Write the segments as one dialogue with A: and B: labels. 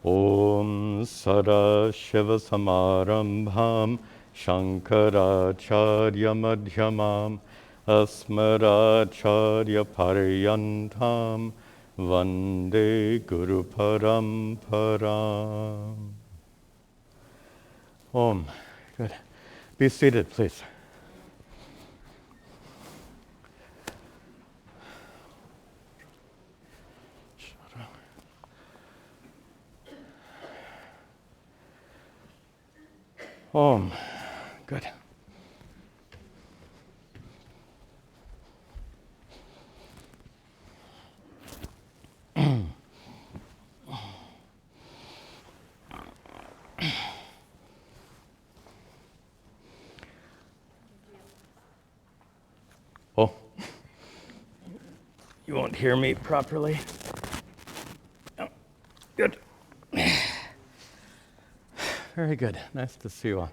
A: Om Sadashiva Samarambham Shankaracharya Madhyamam Asmadacharya Paryantam Vande Guru Paramparam. Om. Good. Be seated, please. Om. Good. Oh, you won't hear me properly. Oh, good. Very good. Nice to see you all.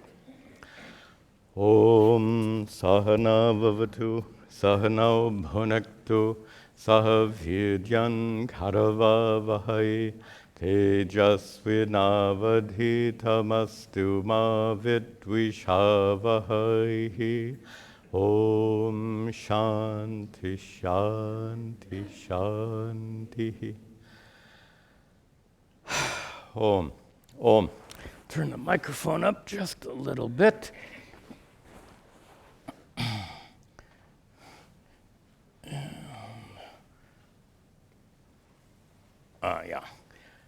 A: Om Sahana Vavatu Sahana Bhunaktu Sahavidyan Karavavahai Tejasvinavadhitamastu ma vidvishavahai. Om Shanti Shanti Shanti. Om. Om. Turn the microphone up just a little bit. Yeah.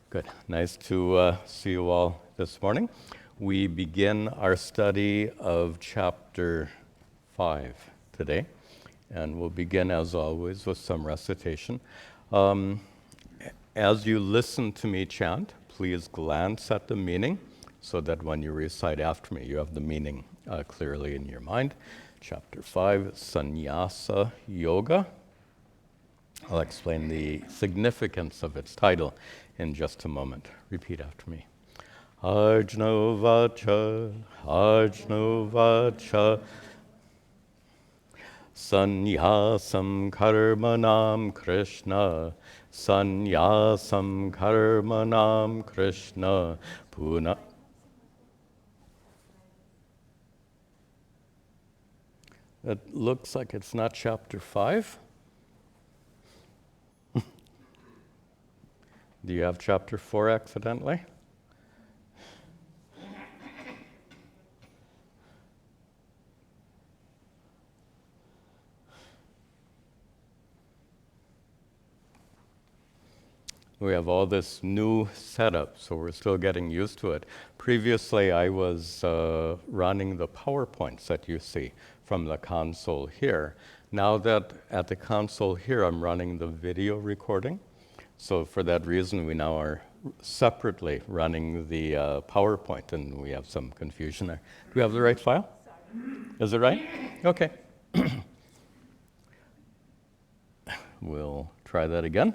A: Good. Nice to see you all this morning. We begin our study of Chapter 5 today, and we'll begin, as always, with some recitation. As you listen to me chant, please glance at the meaning so that when you recite after me, you have the meaning clearly in your mind. Chapter 5, Sannyasa Yoga. I'll explain the significance of its title in just a moment. Repeat after me. Arjuna vacha, Arjuna vacha, sannyasam karmanam Krishna, sannyasam karmanam Krishna, puna. It looks like it's not chapter 5. Do you have chapter 4 accidentally? We have all this new setup, so we're still getting used to it. Previously, I was running the PowerPoints that you see from the console here. Now that at the console here, I'm running the video recording. So for that reason, we now are separately running the PowerPoint, and we have some confusion there. Do we have the right file? Sorry. Is it right? Okay. We'll try that again.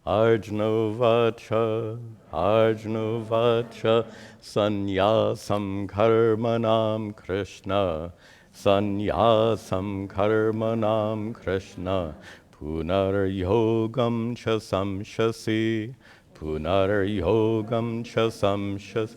A: Arjuna vacha, Arjuna vacha, sannyasam karmanam Krishna, sannyasam karmanam Krishna, punar yogam cha samshasi, punar yogam cha samshasi,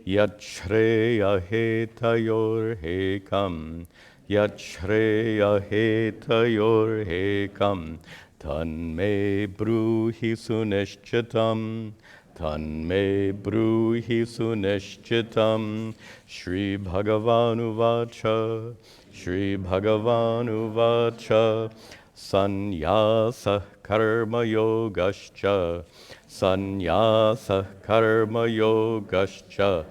A: yachreya hetayor hekam, yachreya hetayor hekam, Tanme bruhi sunishchitam, Tanme bruhi sunishchitam, Shri Bhagavanu vacha, Shri Bhagavanu vacha, sannyasa karma yogascha, sannyasa karma yogascha,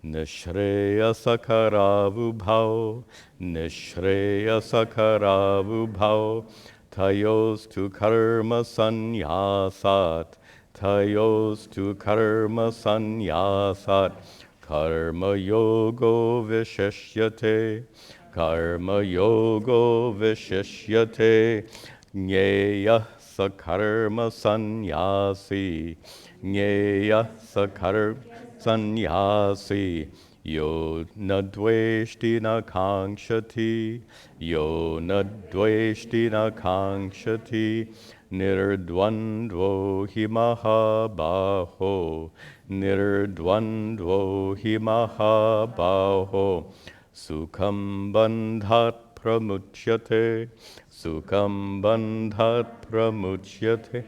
A: nishreyasa karavubhau, nishreyasa karavubhau, Tayos tu karma sannyasat, Tayos tu karma sannyasat, karma yogo vishishyate, karma yogo vishishyate, Nyeya sakarma sannyasi, Nyeya sakarma sannyasi, Yo na dveshti na kankshati, Yo na dveshti na kankshati, Nirdvandvo hi mahabaho. Nirdvandvo hi mahabaho. Sukham bandhat pramuchyate. Sukham bandhat pramuchyate.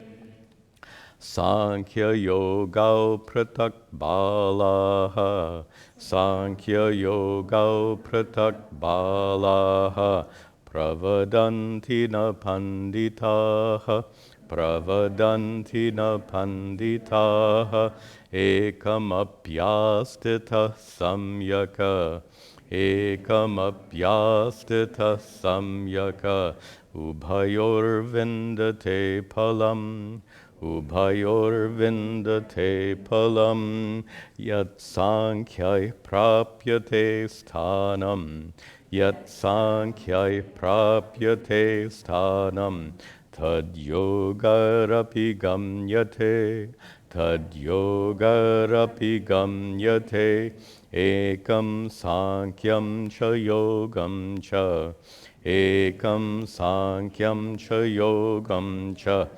A: Sankhya yoga pratak balaha. Sankhya yoga pratak balaha. Pravadanti na panditaha. Pravadanti na panditaha. Ekam apyastita samyaka. Ekam apyastita samyaka. Ubhayor vindate palam. Ubhayor vindate palam. Yat sankhya prapyate sthanam. Yat sankhya prapyate sthanam. Tad yogarapi gamyate. Tad yogarapi gamyate. Ekam sankyam cha yogam cha. Ekam sankyam cha yogam cha.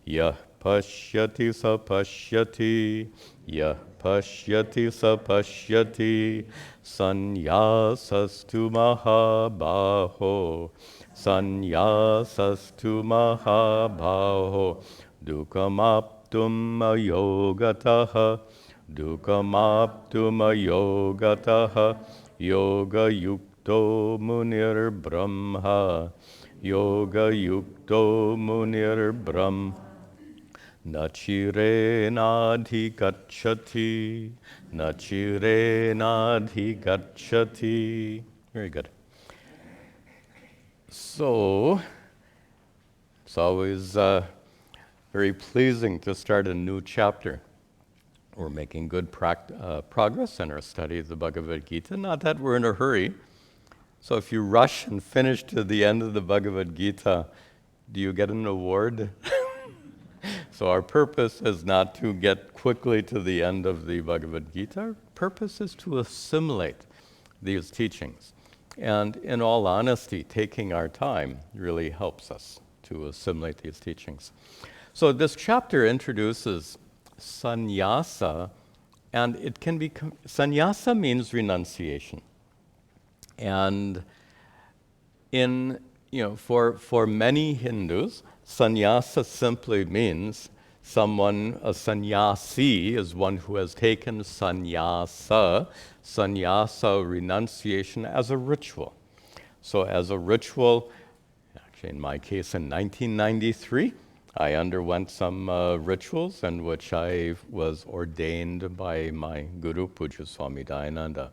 A: Yah pashyati sa pashyati. Yah pashyati sa pashyati. Sannyasastu mahabaho. Sannyasastu mahabaho. Dukamaptum ayogataha. Dukamaptum ayogataha. Yoga yukto munir brahma. Yoga yukto munir brahma. Nachire nadhi gacchati. Nachire nadhi gacchati. Very good. So, it's always very pleasing to start a new chapter. We're making good progress in our study of the Bhagavad Gita. Not that we're in a hurry. So if you rush and finish to the end of the Bhagavad Gita, do you get an award? So our purpose is not to get quickly to the end of the Bhagavad Gita. Our purpose is to assimilate these teachings. And in all honesty, taking our time really helps us to assimilate these teachings. So this chapter introduces sannyasa, and it can be, sannyasa means renunciation. And for many Hindus, sannyasa simply means a sannyasi is one who has taken sannyasa, renunciation, as a ritual. So as a ritual, actually in my case in 1993, I underwent some rituals in which I was ordained by my guru, Puja Swami Tadatmananda.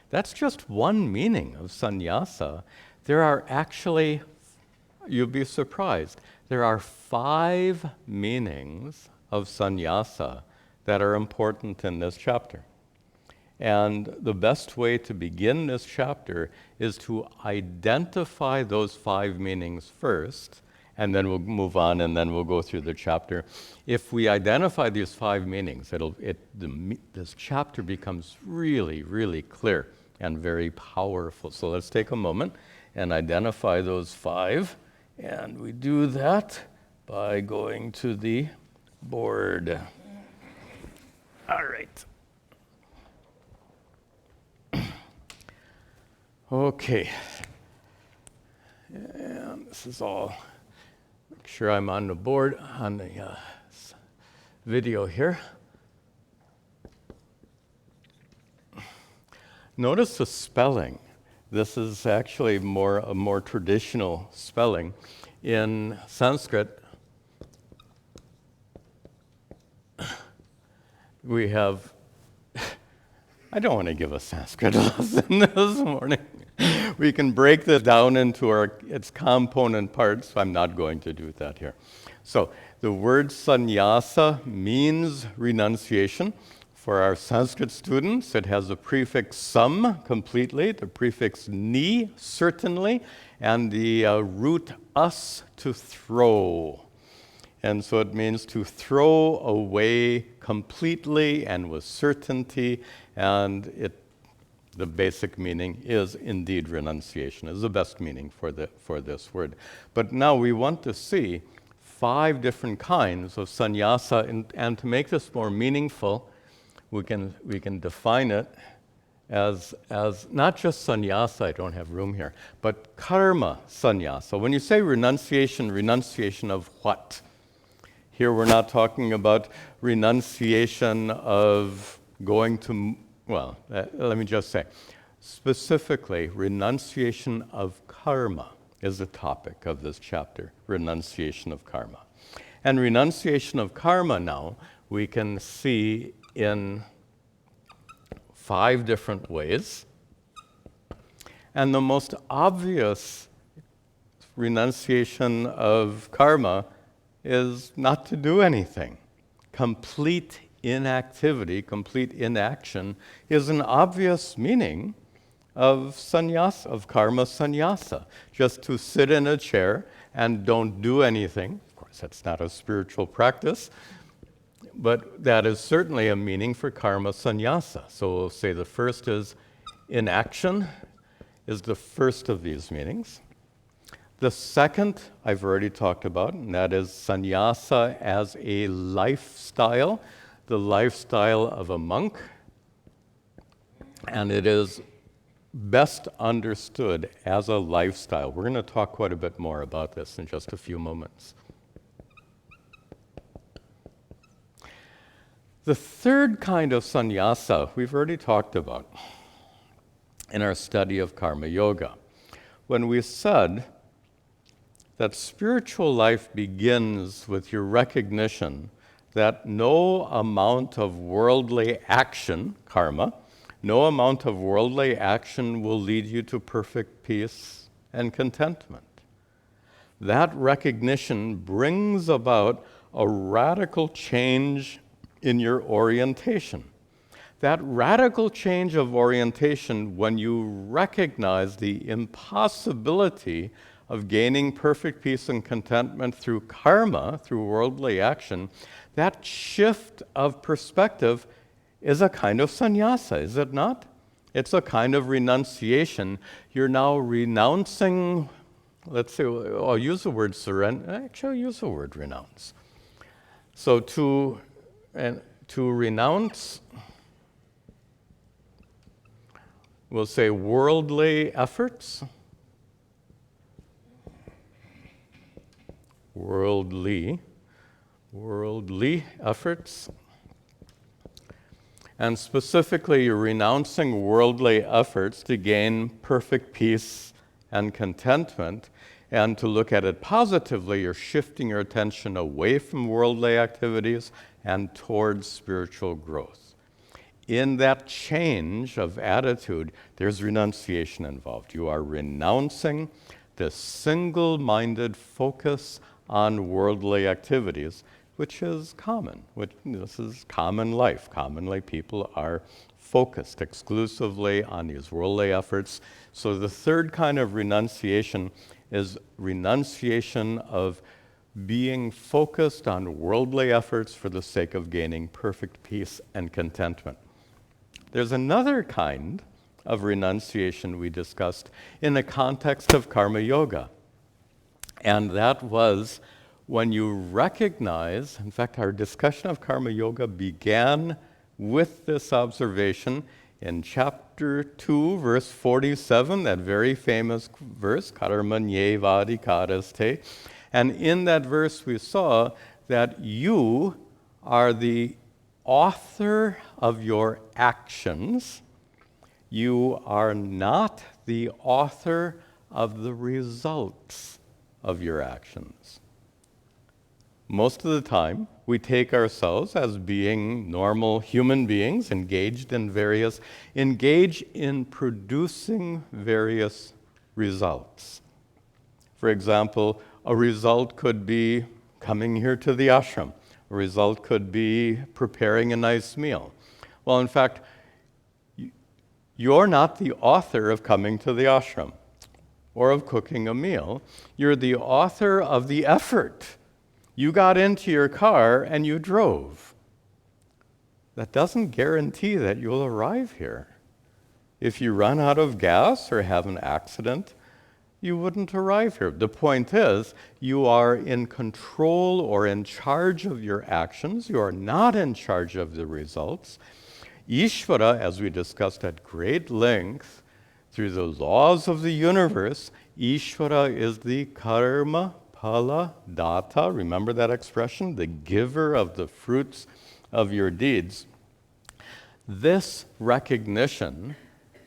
A: That's just one meaning of sannyasa. There are actually, you'll be surprised, there are 5 meanings of sannyasa that are important in this chapter. And the best way to begin this chapter is to identify those 5 meanings first, and then we'll move on, and then we'll go through the chapter. If we identify these 5 meanings, this chapter becomes really, really clear and very powerful. So let's take a moment and identify those 5. And we do that by going to the board. All right. Okay. And this is all, make sure I'm on the board, on the video here. Notice the spelling. This is actually a more traditional spelling. In Sanskrit, we have, I don't want to give a Sanskrit lesson this morning. We can break this down into its component parts. I'm not going to do that here. So the word sannyasa means renunciation. For our Sanskrit students, it has the prefix sam completely, the prefix ni certainly, and the root us to throw. And so it means to throw away completely and with certainty, and the basic meaning is indeed renunciation, is the best meaning for this word. But now we want to see 5 different kinds of sannyasa, and to make this more meaningful, we can define it as not just sannyasa, I don't have room here, but karma sannyasa. When you say renunciation of what? Here we're not talking about renunciation of going to, let me just say, specifically, renunciation of karma is the topic of this chapter, renunciation of karma. And renunciation of karma now we can see in 5 different ways. And the most obvious renunciation of karma is not to do anything. Complete inactivity, complete inaction is an obvious meaning of sannyasa, of karma sannyasa. Just to sit in a chair and don't do anything. Of course, that's not a spiritual practice, but that is certainly a meaning for karma sannyasa. So we'll say the first is inaction is the first of these meanings. The second I've already talked about, and that is sannyasa as a lifestyle, the lifestyle of a monk. And it is best understood as a lifestyle. We're going to talk quite a bit more about this in just a few moments. The third kind of sannyasa we've already talked about in our study of karma yoga, when we said that spiritual life begins with your recognition that no amount of worldly action, karma, no amount of worldly action will lead you to perfect peace and contentment. That recognition brings about a radical change in your orientation. That radical change of orientation, when you recognize the impossibility of gaining perfect peace and contentment through karma, through worldly action, that shift of perspective is a kind of sannyasa, is it not? It's a kind of renunciation. You're now renouncing, let's say, I'll use the word surrender. Actually, I'll use the word renounce. So to renounce, we'll say worldly efforts, worldly efforts. And specifically, you're renouncing worldly efforts to gain perfect peace and contentment. And to look at it positively, you're shifting your attention away from worldly activities and towards spiritual growth. In that change of attitude, there's renunciation involved. You are renouncing the single-minded focus on worldly activities, which is common. This is common life. Commonly, people are focused exclusively on these worldly efforts. So the third kind of renunciation is renunciation of being focused on worldly efforts for the sake of gaining perfect peace and contentment. There's another kind of renunciation we discussed in the context of karma yoga. And that was when you recognize, in fact, our discussion of karma yoga began with this observation in chapter 2, verse 47, that very famous verse, karmanyeva adhikaraste. And in that verse, we saw that you are the author of your actions. You are not the author of the results of your actions. Most of the time, we take ourselves as being normal human beings engaged in producing various results. For example, a result could be coming here to the ashram. A result could be preparing a nice meal. Well, in fact, you're not the author of coming to the ashram or of cooking a meal. You're the author of the effort. You got into your car and you drove. That doesn't guarantee that you'll arrive here. If you run out of gas or have an accident, you wouldn't arrive here. The point is, you are in control or in charge of your actions. You are not in charge of the results. Ishvara, as we discussed at great length, through the laws of the universe, Ishvara is the karma phala data. Remember that expression? The giver of the fruits of your deeds. This recognition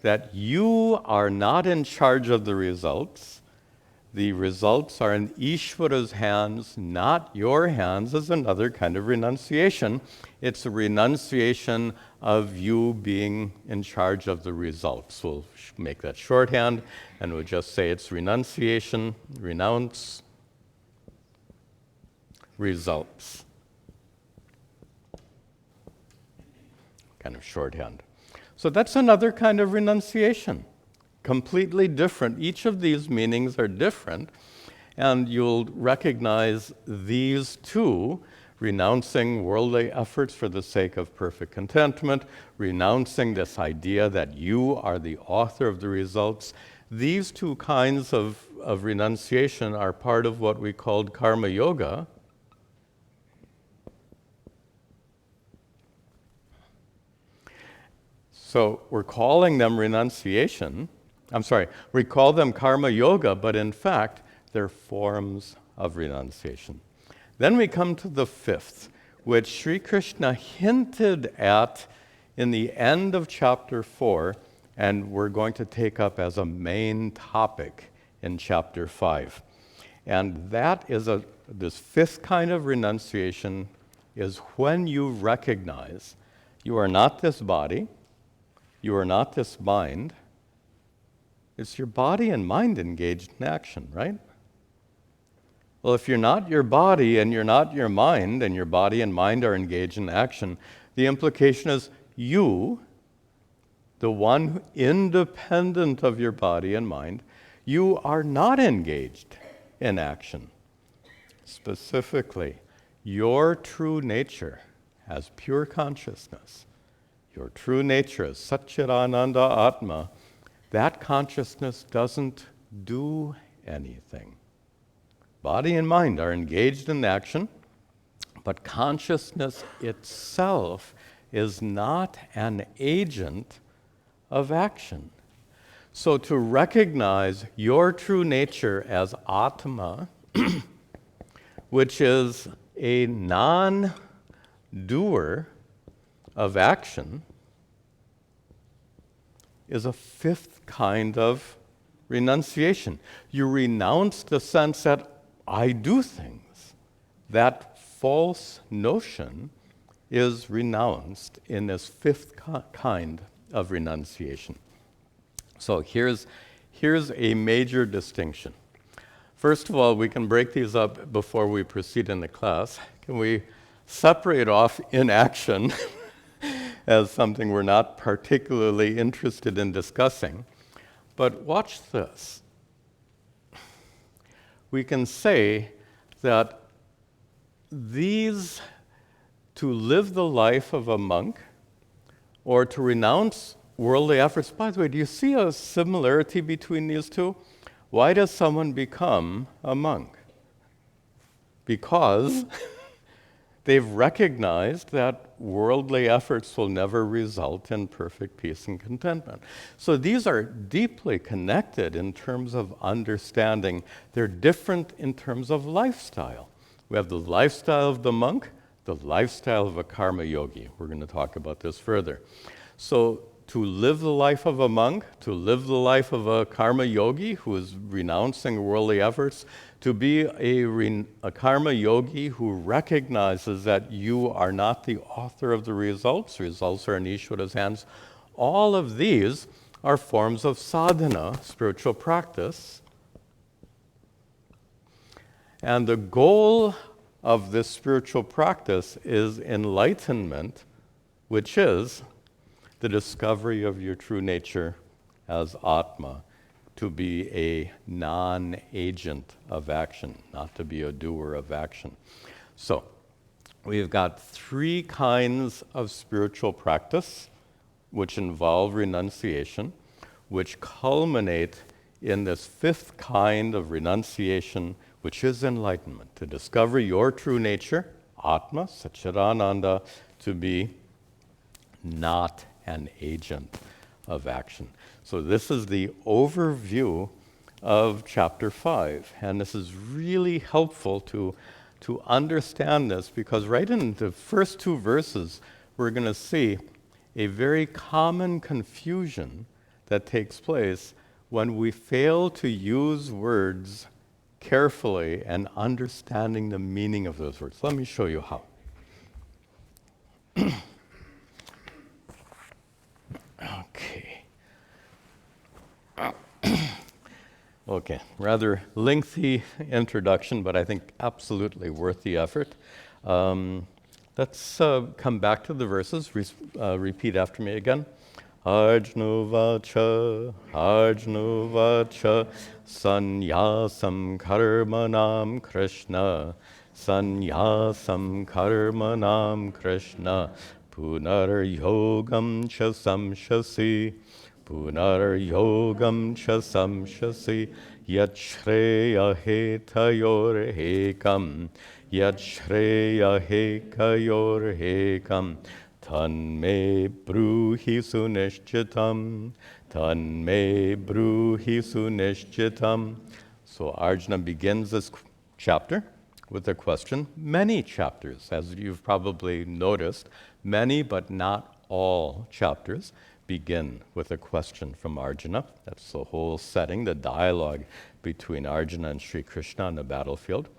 A: that you are not in charge of the results are in Ishvara's hands, not your hands, is another kind of renunciation. It's a renunciation of you being in charge of the results. We'll make that shorthand, and we'll just say it's renunciation, renounce, results. Kind of shorthand. So that's another kind of renunciation, completely different. Each of these meanings are different, and you'll recognize these two, renouncing worldly efforts for the sake of perfect contentment, renouncing this idea that you are the author of the results. These two kinds of renunciation are part of what we called karma yoga. So we're calling them renunciation. We call them karma yoga, but in fact, they're forms of renunciation. Then we come to the fifth, which Sri Krishna hinted at in the end of chapter 4, and we're going to take up as a main topic in chapter 5. And that is this fifth kind of renunciation is when you recognize you are not this body, you are not this mind. It's your body and mind engaged in action, right? Well, if you're not your body and you're not your mind, and your body and mind are engaged in action, the implication is you, the one independent of your body and mind, you are not engaged in action. Specifically, your true nature as pure consciousness, your true nature as Satchidananda Atma, that consciousness doesn't do anything. Body and mind are engaged in action, but consciousness itself is not an agent of action. So to recognize your true nature as Atma, which is a non-doer of action, is a fifth kind of renunciation. You renounce the sense that I do things. That false notion is renounced in this fifth kind of renunciation. So here's a major distinction. First of all, we can break these up before we proceed in the class. Can we separate off inaction as something we're not particularly interested in discussing? But watch this. We can say that to live the life of a monk or to renounce worldly efforts, by the way, do you see a similarity between these two? Why does someone become a monk? Because they've recognized that worldly efforts will never result in perfect peace and contentment. So these are deeply connected in terms of understanding. They're different in terms of lifestyle. We have the lifestyle of the monk, the lifestyle of a karma yogi. We're going to talk about this further. So to live the life of a monk, to live the life of a karma yogi who is renouncing worldly efforts, to be a karma yogi who recognizes that you are not the author of the results are in Ishvara's hands, all of these are forms of sadhana, spiritual practice. And the goal of this spiritual practice is enlightenment, which is the discovery of your true nature as Atma, to be a non-agent of action, not to be a doer of action. So, we've got three kinds of spiritual practice which involve renunciation, which culminate in this fifth kind of renunciation, which is enlightenment, to discover your true nature, Atma, Satchidananda, to be not an agent of action. So this is the overview of chapter 5, and this is really helpful to understand this, because right in the first two verses, we're going to see a very common confusion that takes place when we fail to use words carefully and understanding the meaning of those words. Let me show you how. Okay. Okay, rather lengthy introduction, but I think absolutely worth the effort. Let's come back to the verses. Repeat after me again. Arjuna vacha, sannyasam karmanam Krishna, sannyasam karmanam Krishna, punar yogam cha samshasi, punar yogam cha samshasi, yat shreya hetayor hekam, yat shreya hekayor hekam, Tanme bruhi sunishchitam, tanme bruhi sunishchitam. So Arjuna begins this chapter with a question. Many chapters, as you've probably noticed, many but not all chapters begin with a question from Arjuna. That's the whole setting, the dialogue between Arjuna and Sri Krishna on the battlefield.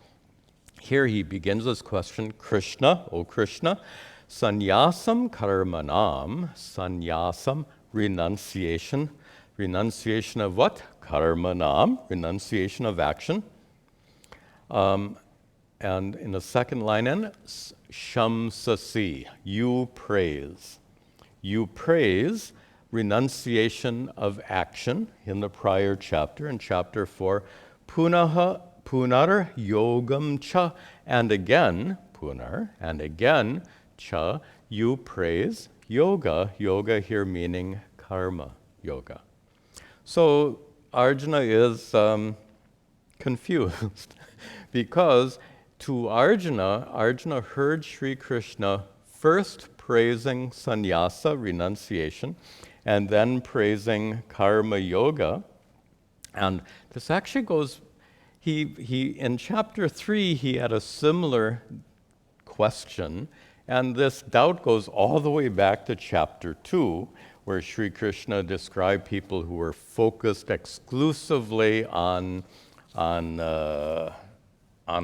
A: Here he begins this question, Krishna, O Krishna, sannyasam karmanam, sannyasam, renunciation. Renunciation of what? Karmanam, renunciation of action. And in the second line in, shamsasi, you praise. You praise renunciation of action in the prior chapter, in chapter 4. Punar yogam cha, and again, punar, and again, cha, you praise yoga, yoga here meaning karma yoga. So Arjuna is confused because to Arjuna, Arjuna heard Sri Krishna first praising sannyasa, renunciation, and then praising karma yoga. And this actually goes, he in chapter 3, he had a similar question, and this doubt goes all the way back to chapter 2, where Sri Krishna described people who were focused exclusively on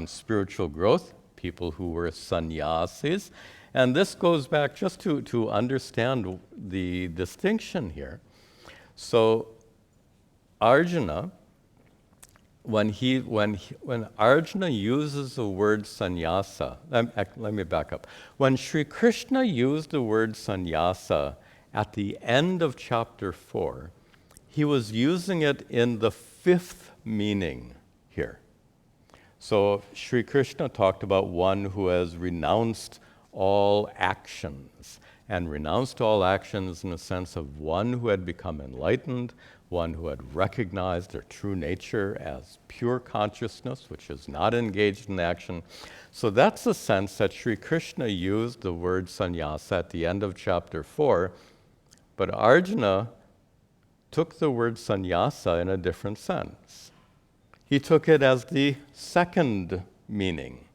A: spiritual growth, people who were sannyasis. And this goes back just to understand the distinction here. So Arjuna, when Arjuna uses the word sannyasa, let me back up. When Sri Krishna used the word sannyasa at the end of chapter 4, he was using it in the fifth meaning here. So Sri Krishna talked about one who has renounced all actions, and renounced all actions in the sense of one who had become enlightened, one who had recognized their true nature as pure consciousness, which is not engaged in action. So that's the sense that Sri Krishna used the word sannyasa at the end of chapter 4, but Arjuna took the word sannyasa in a different sense. He took it as the second meaning,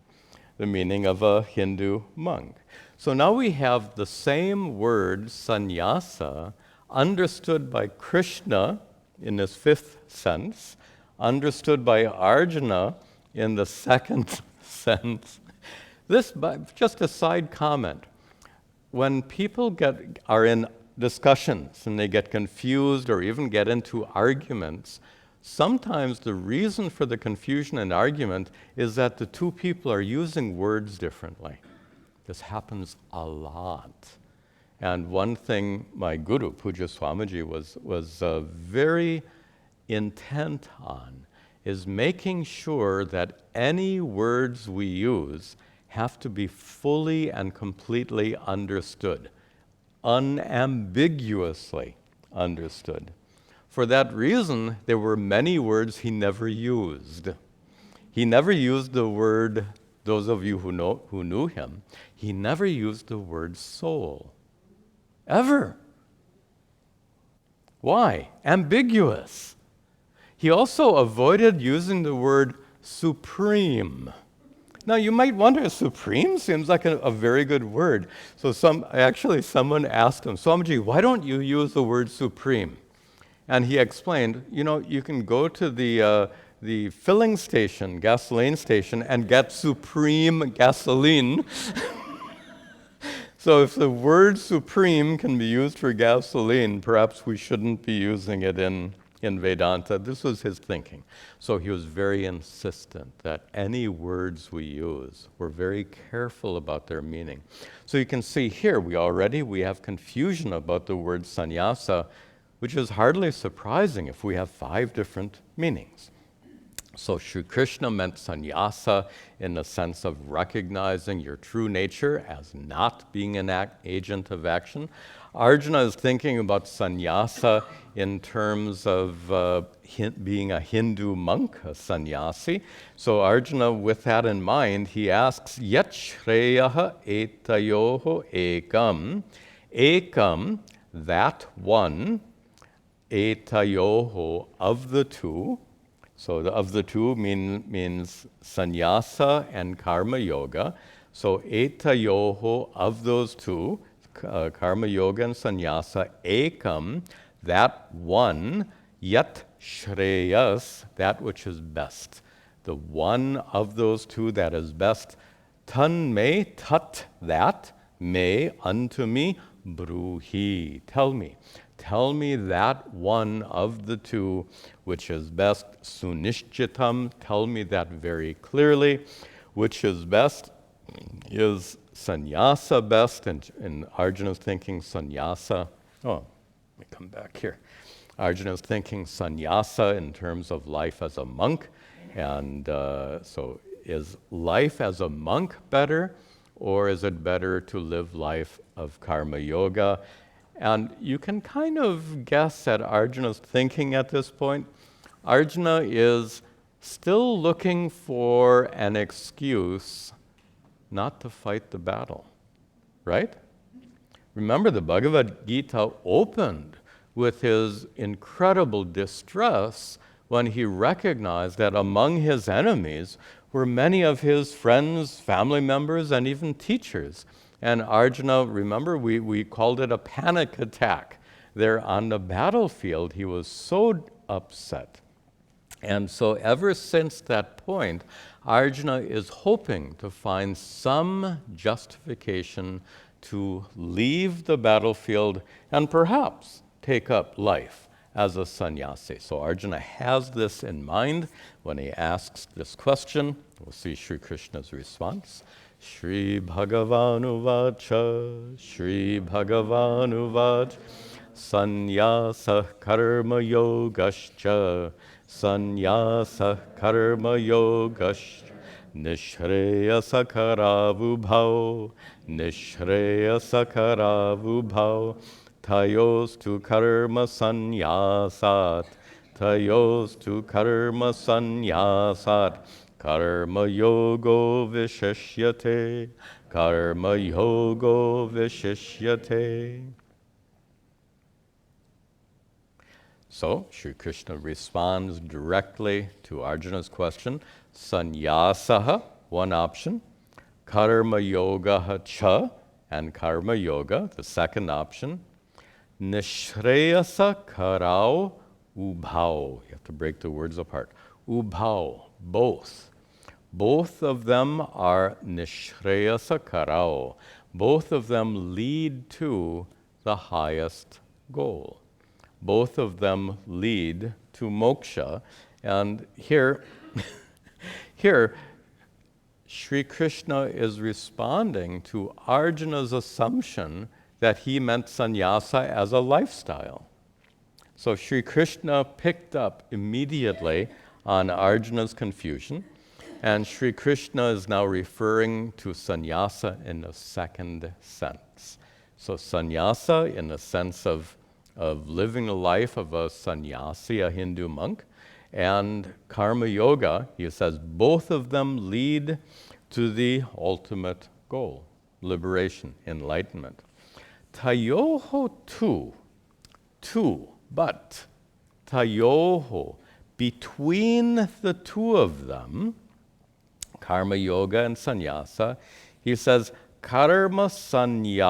A: the meaning of a Hindu monk. So now we have the same word, sannyasa, understood by Krishna in this fifth sense, understood by Arjuna in the second sense. This, just a side comment, when people are in discussions and they get confused or even get into arguments, sometimes the reason for the confusion and argument is that the two people are using words differently. This happens a lot. And one thing my guru, Puja Swamiji, was very intent on is making sure that any words we use have to be fully and completely understood, unambiguously understood. for that reason, there were many words he never used. He never used the word, those of you who knew him, he never used the word soul. Ever. Why? Ambiguous. He also avoided using the word supreme. Now you might wonder, supreme seems like a very good word. So someone asked him, Swamiji, why don't you use the word supreme? And he explained, you can go to the filling station, gasoline station, and get supreme gasoline. So if the word supreme can be used for gasoline, perhaps we shouldn't be using it in Vedanta. This was his thinking. So he was very insistent that any words we use, we're very careful about their meaning. So you can see here, we have confusion about the word sannyasa, which is hardly surprising if we have 5 different meanings. So Sri Krishna meant sannyasa in the sense of recognizing your true nature as not being an agent of action. Arjuna is thinking about sannyasa in terms of being a Hindu monk, a sannyasi. So Arjuna, with that in mind, he asks, Yat shreyaha etayoho ekam. Ekam, that one, etayoho, of the two. So of the two means sannyasa and karma yoga. So etayoho, of those two, karma yoga and sannyasa, ekam, that one, yat shreyas, that which is best. The one of those two that is best, tan me, tat, that, me, unto me, bruhi, tell me. Tell me that one of the two which is best, sunishchitam, tell me that very clearly. Which is best? Is sannyasa best? And in Arjuna's thinking, sannyasa, let me come back here. Arjuna's thinking sannyasa in terms of life as a monk. And so is life as a monk better, or is it better to live life of karma yoga? And you can kind of guess at Arjuna's thinking at this point. Arjuna is still looking for an excuse not to fight the battle, right? Remember, the Bhagavad Gita opened with his incredible distress when he recognized that among his enemies were many of his friends, family members, and even teachers. And Arjuna, remember, we called it a panic attack. There on the battlefield, he was so upset. And so ever since that point, Arjuna is hoping to find some justification to leave the battlefield and perhaps take up life as a sannyasi. So Arjuna has this in mind when he asks this question. We'll see Sri Krishna's response. Shri Bhagavanu Vacha, Shri Bhagavanu Vacha, sannyasa karma yogascha, sannyasa karma yogascha, nishreyasa karavubhau, nishreyasa karavubhau, tayos tu karma sannyasat, tayos tu karma sannyasat, karma yogo vishishyate, karma yogo vishishyate. So, Sri Krishna responds directly to Arjuna's question. Sannyasaha, one option. Karma yogaha cha, and karma yoga, the second option. Nishreyasa karau ubhau. You have to break the words apart. Ubhau, both. Both of them are nishreyasa karau. Both of them lead to the highest goal. Both of them lead to moksha. And here, Sri Krishna is responding to Arjuna's assumption that he meant sannyasa as a lifestyle. So Sri Krishna picked up immediately on Arjuna's confusion, and Sri Krishna is now referring to sannyasa in the second sense. So sannyasa in the sense of of living the life of a sannyasi, a Hindu monk, and karma yoga, he says, both of them lead to the ultimate goal, liberation, enlightenment. Tayoho but tayoho, between the two of them, karma yoga and sannyasa, he says, karma sannyasat,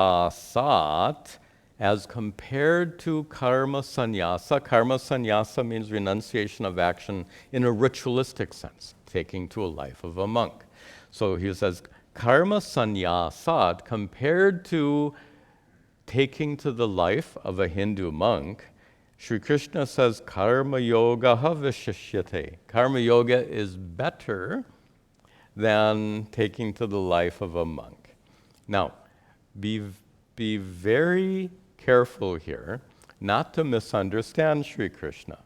A: as compared to karma sannyasa means renunciation of action in a ritualistic sense, taking to a life of a monk. So he says, karma sannyasat, compared to taking to the life of a Hindu monk, Sri Krishna says, karma yoga vishishyate. Karma yoga is better than taking to the life of a monk. Now, be very careful here not to misunderstand Sri Krishna,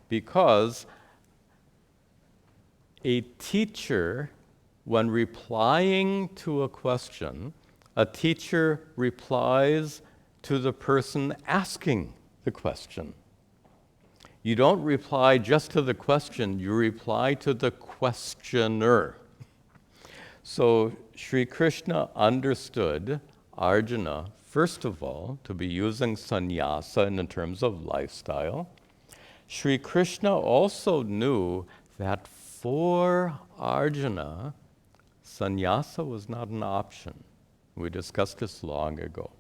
A: because a teacher, when replying to a question, a teacher replies to the person asking the question. You don't reply just to the question, you reply to the questioner. So Sri Krishna understood Arjuna, first of all, to be using sannyasa in the terms of lifestyle. Sri Krishna also knew that for Arjuna, sannyasa was not an option. We discussed this long ago.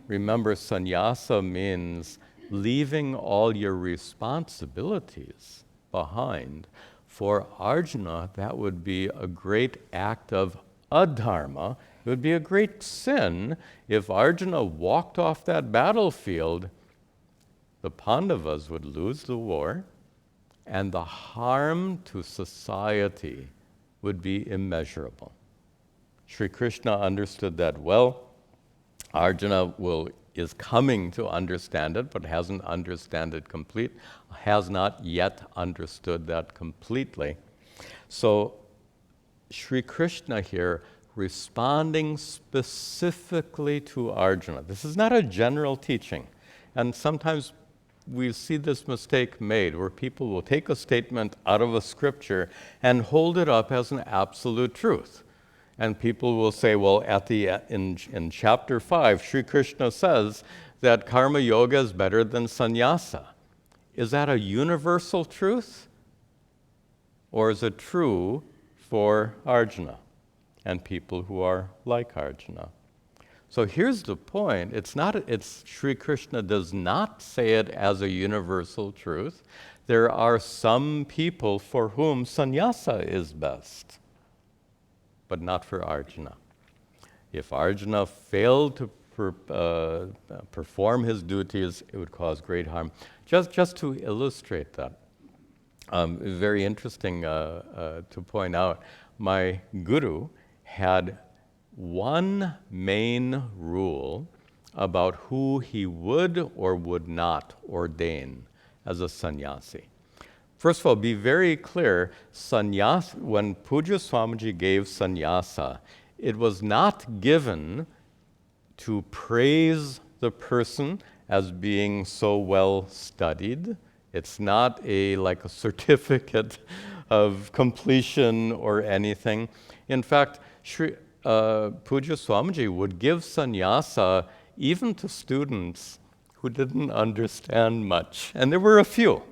A: Remember, sannyasa means leaving all your responsibilities behind. For Arjuna, that would be a great act of adharma. It would be a great sin if Arjuna walked off that battlefield. The Pandavas would lose the war, and the harm to society would be immeasurable. Sri Krishna understood that well. Arjuna is coming to understand it, but hasn't not yet understood that completely. So Sri Krishna here responding specifically to Arjuna. This is not a general teaching. And sometimes we see this mistake made where people will take a statement out of a scripture and hold it up as an absolute truth. And people will say, well, in chapter 5, Sri Krishna says that karma yoga is better than sannyasa. Is that a universal truth? Or is it true for Arjuna and people who are like Arjuna? So here's the point. Sri Krishna does not say it as a universal truth. There are some people for whom sannyasa is best, but not for Arjuna. If Arjuna failed to perform his duties, it would cause great harm. Just to illustrate that, very interesting to point out, my guru had one main rule about who he would or would not ordain as a sannyasi. First of all, be very clear, sannyasa, when Puja Swamiji gave sannyasa, it was not given to praise the person as being so well studied. It's not like a certificate of completion or anything. In fact, Puja Swamiji would give sannyasa even to students who didn't understand much. And there were a few.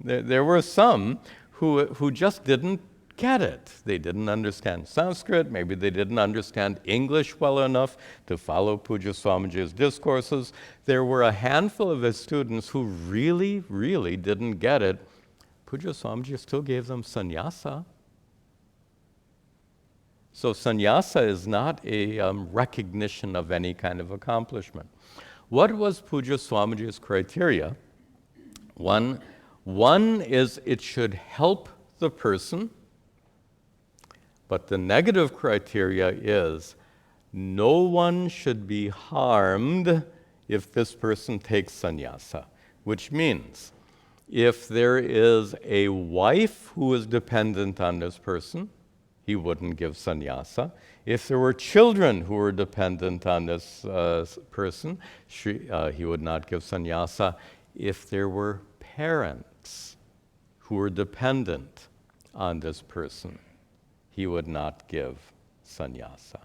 A: There were some who just didn't get it. They didn't understand Sanskrit. Maybe they didn't understand English well enough to follow Puja Swamiji's discourses. There were a handful of his students who really, really didn't get it. Puja Swamiji still gave them sannyasa. So sannyasa is not a recognition of any kind of accomplishment. What was Puja Swamiji's criteria? One is it should help the person, but the negative criteria is no one should be harmed if this person takes sannyasa, which means if there is a wife who is dependent on this person, he wouldn't give sannyasa. If there were children who were dependent on this person, he would not give sannyasa. If there were parents who were dependent on this person, he would not give sannyasa.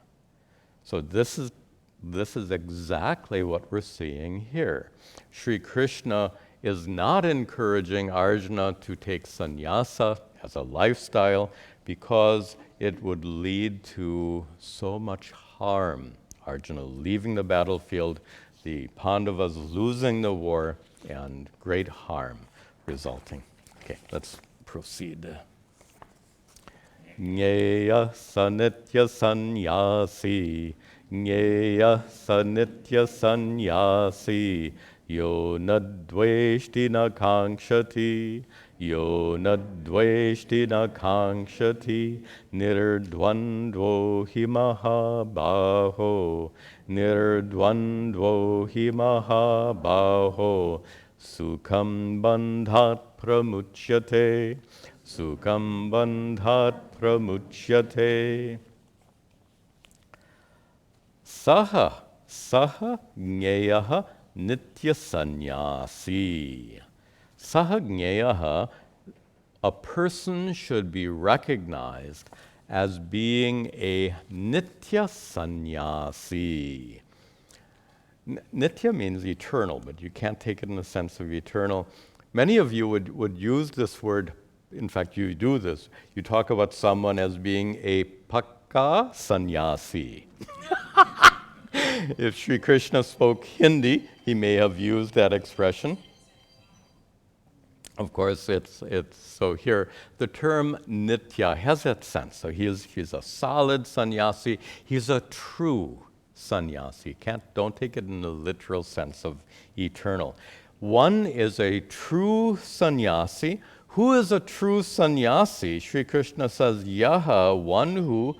A: So this is exactly what we're seeing here. Sri Krishna is not encouraging Arjuna to take sannyasa as a lifestyle because it would lead to so much harm. Arjuna leaving the battlefield, the Pandavas losing the war, and great harm resulting. Okay, let's proceed. Jnaya sanitya sannyasi, jnaya sanitya sannyasi, yo nadveshti na kankshati, yo nadveshti na kankshati, nirdvandvo hi mahabaho, nirdvandvo hi mahabaho, sukham bandhat pramuchyate, sukham bandhat pramuchyate. Saha jnayah nitya sannyasi. Saha jnayah, a person should be recognized as being a nitya sannyasi. Nitya means eternal, but you can't take it in the sense of eternal. Many of you would use this word. In fact, you do this. You talk about someone as being a pakka sannyasi. If Sri Krishna spoke Hindi, he may have used that expression. Of course, it's so here. The term nitya has that sense. So he's a solid sannyasi. He's a true sannyasi. Don't take it in the literal sense of eternal. One is a true sannyasi. Who is a true sannyasi? Sri Krishna says, Yaha, one who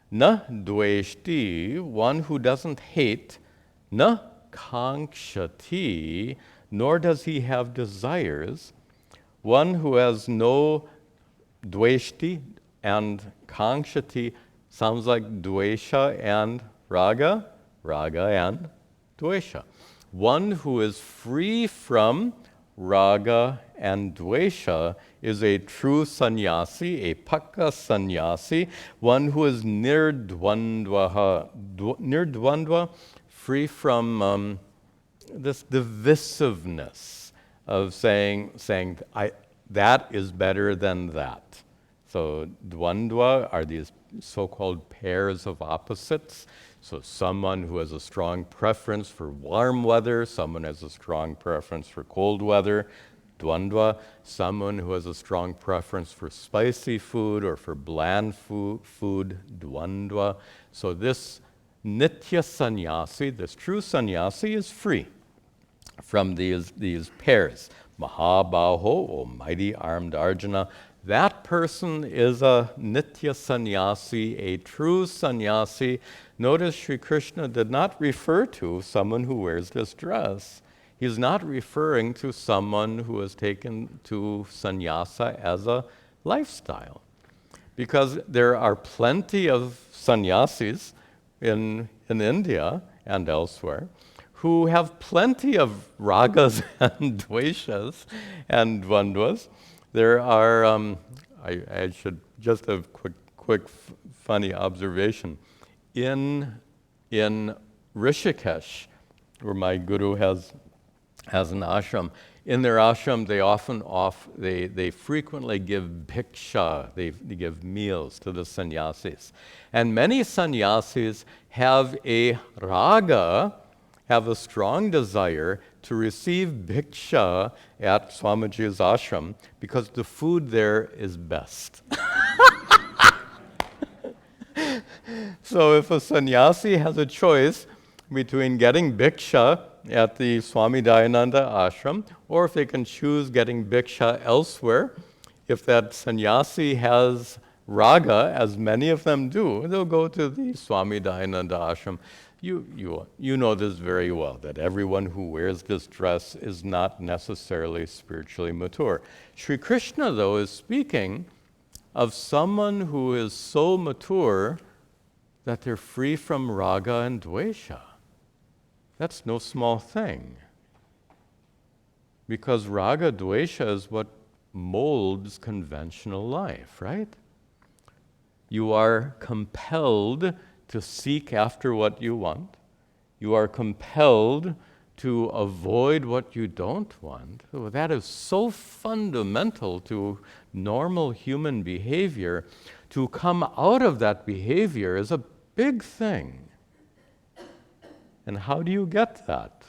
A: na dveshti, one who doesn't hate, na kankshati, nor does he have desires, one who has no dveshti and kankshati sounds like dvesha and raga and dvesha. One who is free from raga and dvesha is a true sannyasi, a pakka sannyasi, one who is nirdvandva, nirdvandva, free from this divisiveness of saying that is better than that. So dvandva are these so-called pairs of opposites. So someone who has a strong preference for warm weather, someone has a strong preference for cold weather, dvandva, someone who has a strong preference for spicy food or for bland food, dvandva. So this nitya sannyasi, this true sannyasi, is free from these pairs. Mahabaho, or mighty armed Arjuna, that person is a nitya sannyasi, a true sannyasi. Notice Sri Krishna did not refer to someone who wears this dress. He's not referring to someone who has taken to sannyasa as a lifestyle. Because there are plenty of sannyasis in India and elsewhere who have plenty of ragas and dveshas and dvandvas. There are, I should just a quick funny observation. In Rishikesh, where my guru has an ashram, in their ashram they frequently give bhiksha, they give meals to the sannyasis. And many sannyasis have a raga, have a strong desire to receive bhiksha at Swamiji's ashram because the food there is best. So if a sannyasi has a choice between getting bhiksha at the Swami Tadatmananda ashram, or if they can choose getting bhiksha elsewhere, if that sannyasi has raga, as many of them do, they'll go to the Swami Tadatmananda ashram. You know this very well, that everyone who wears this dress is not necessarily spiritually mature. Sri Krishna, though, is speaking of someone who is so mature that they're free from raga and dvesha. That's no small thing. Because raga, dvesha is what molds conventional life, right? You are compelled to seek after what you want. You are compelled to avoid what you don't want. Oh, that is so fundamental to normal human behavior. To come out of that behavior is a big thing. And how do you get that?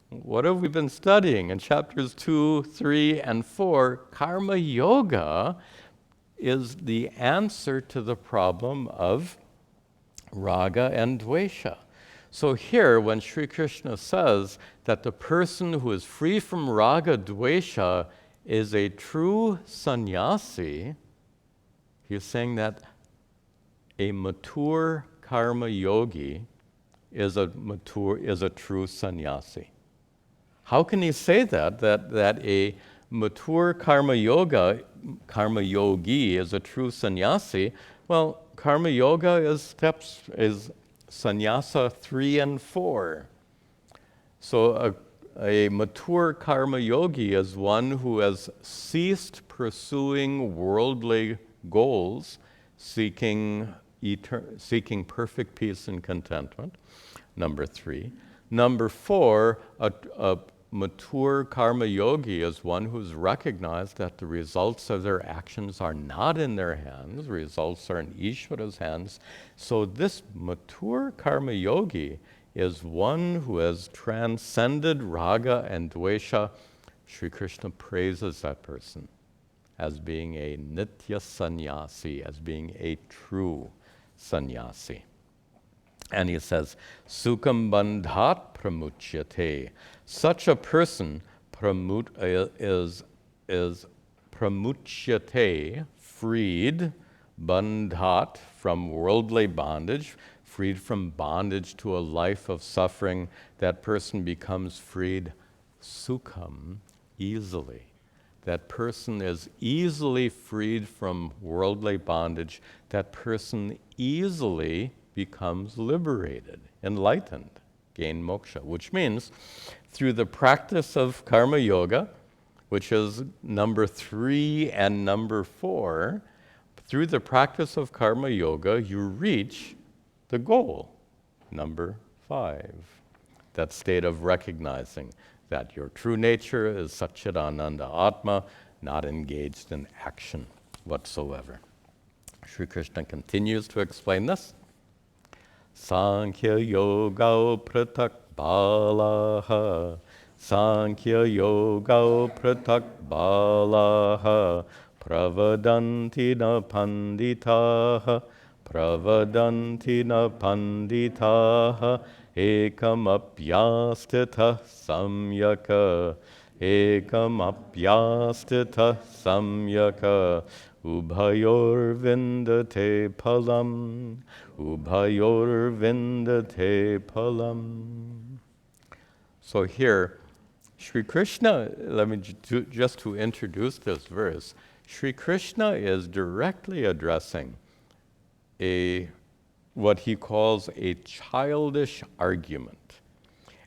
A: What have we been studying? In chapters 2, 3, and 4, karma yoga is the answer to the problem of raga and dvesha. So here, when Sri Krishna says that the person who is free from raga, dvesha is a true sannyasi, he's saying that a mature karma yogi is a true sannyasi. How can he say that a mature karma yogi is a true sannyasi? Well, karma yoga is sannyasa 3 and 4. So a mature karma yogi is one who has ceased pursuing worldly goals, seeking perfect peace and contentment, number 3. Number 4, a mature karma yogi is one who's recognized that the results of their actions are not in their hands, results are in Ishvara's hands. So this mature karma yogi is one who has transcended raga and dvesha. Sri Krishna praises that person as being a nitya sannyasi, as being a true sannyasi. And he says, Sukham bandhat pramuchyate. Such a person is pramuchyate, freed, bandhat, from worldly bondage, freed from bondage to a life of suffering. That person becomes freed sukham, easily. That person is easily freed from worldly bondage. That person easily becomes liberated, enlightened, gain moksha, which means through the practice of karma yoga, which is number 3 and number 4, through the practice of karma yoga, you reach the goal, number 5. That state of recognizing that your true nature is Satchidananda Atma, not engaged in action whatsoever. Sri Krishna continues to explain this. Sankhya yoga pratak balaha, Sankhya yoga pratak balaha, pravadanti na panditaha, pravadanti na panditaha, ekam apyastita samyaka, ekam apyastita samyaka, ubhayor vindate palam, ubhayor vindate palam. So here, Sri Krishna, let me just to introduce this verse, Sri Krishna is directly addressing what he calls a childish argument.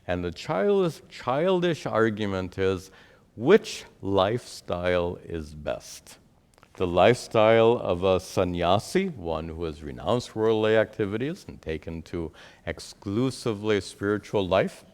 A: And the childish argument is, which lifestyle is best? The lifestyle of a sannyasi, one who has renounced worldly activities and taken to exclusively spiritual life.